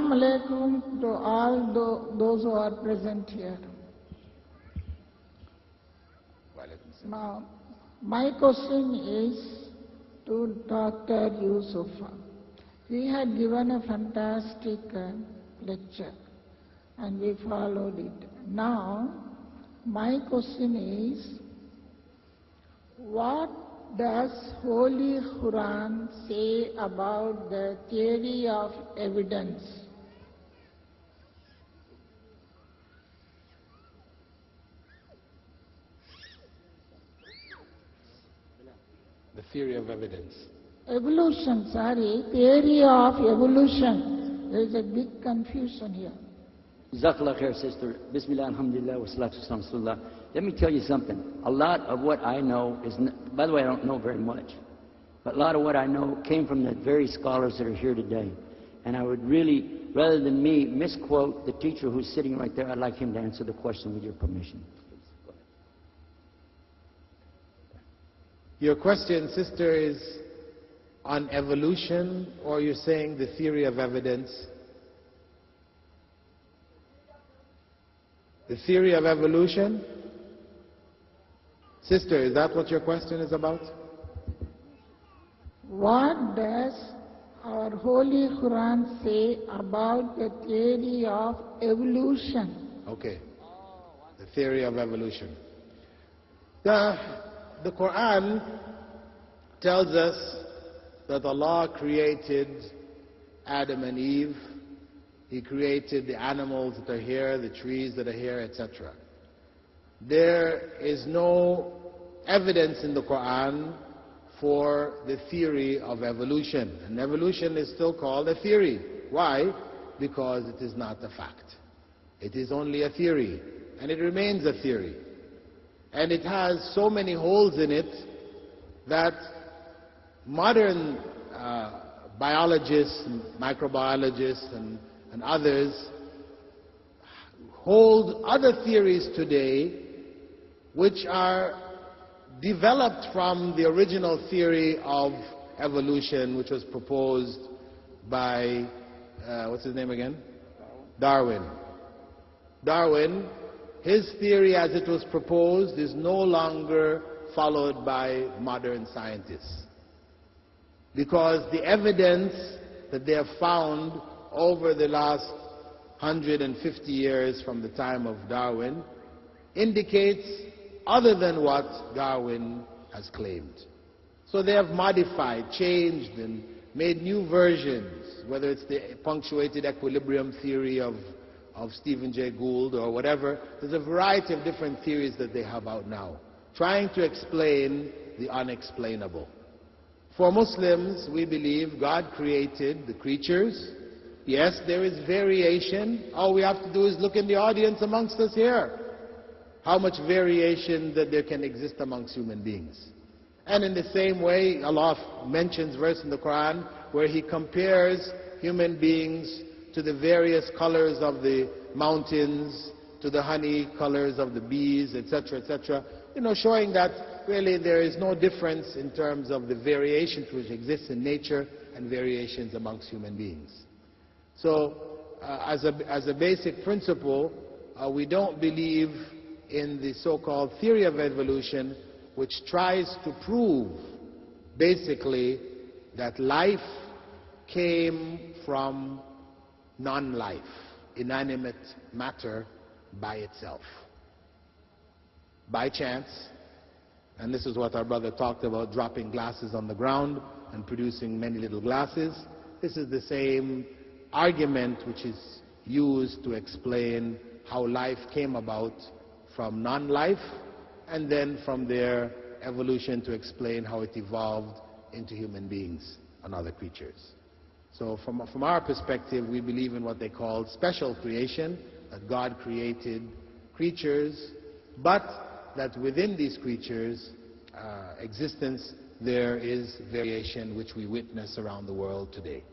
Assalamu alaikum to all those who are present here. Now, my question is to Dr. Yusuf. He had given a fantastic lecture and we followed it. Now, my question is, what does Holy Quran say about the theory of evidence? The theory of evidence. Evolution, theory of evolution. There is a big confusion here. Jazakallah khair, sister. Bismillah, alhamdulillah, wa salatu wasalam rasulullah. Let me tell you something. A lot of what I know is, by the way, I don't know very much, but a lot of what I know came from the very scholars that are here today. And I would really, rather than me misquote the teacher who's sitting right there, I'd like him to answer the question with your permission. Your question, sister, is on evolution, or you're saying the theory of evidence? The theory of evolution? Sister, is that what your question is about? What does our Holy Quran say about the theory of evolution? Okay, the theory of evolution. The Quran tells us that Allah created Adam and Eve. He created the animals that are here, the trees that are here, etc. There is no evidence in the Quran for the theory of evolution. And evolution is still called a theory. Why? Because it is not a fact. It is only a theory. And it remains a theory. And it has so many holes in it that modern biologists, microbiologists, and others hold other theories today which are developed from the original theory of evolution, which was proposed by, what's his name again? Darwin. Darwin, his theory as it was proposed is no longer followed by modern scientists, because the evidence that they have found over the last 150 years from the time of Darwin indicates other than what Darwin has claimed. So they have modified, changed, and made new versions, whether it's the punctuated equilibrium theory of Stephen Jay Gould or whatever. There's a variety of different theories that they have out now, trying to explain the unexplainable. For Muslims, we believe God created the creatures. Yes, there is variation. All we have to do is look in the audience amongst us here. How much variation that there can exist amongst human beings. And in the same way, Allah mentions verse in the Quran where He compares human beings to the various colors of the mountains, to the honey colors of the bees, etc., etc. Showing that really there is no difference in terms of the variations which exist in nature and variations amongst human beings. So, as a basic principle, we don't believe in the so-called theory of evolution, which tries to prove basically that life came from non-life, inanimate matter by itself, by chance. And this is what our brother talked about, dropping glasses on the ground and producing many little glasses. This is the same argument which is used to explain how life came about from non-life, and then from there evolution to explain how it evolved into human beings and other creatures. So from our perspective, we believe in what they call special creation, that God created creatures, but that within these creatures' existence there is variation which we witness around the world today.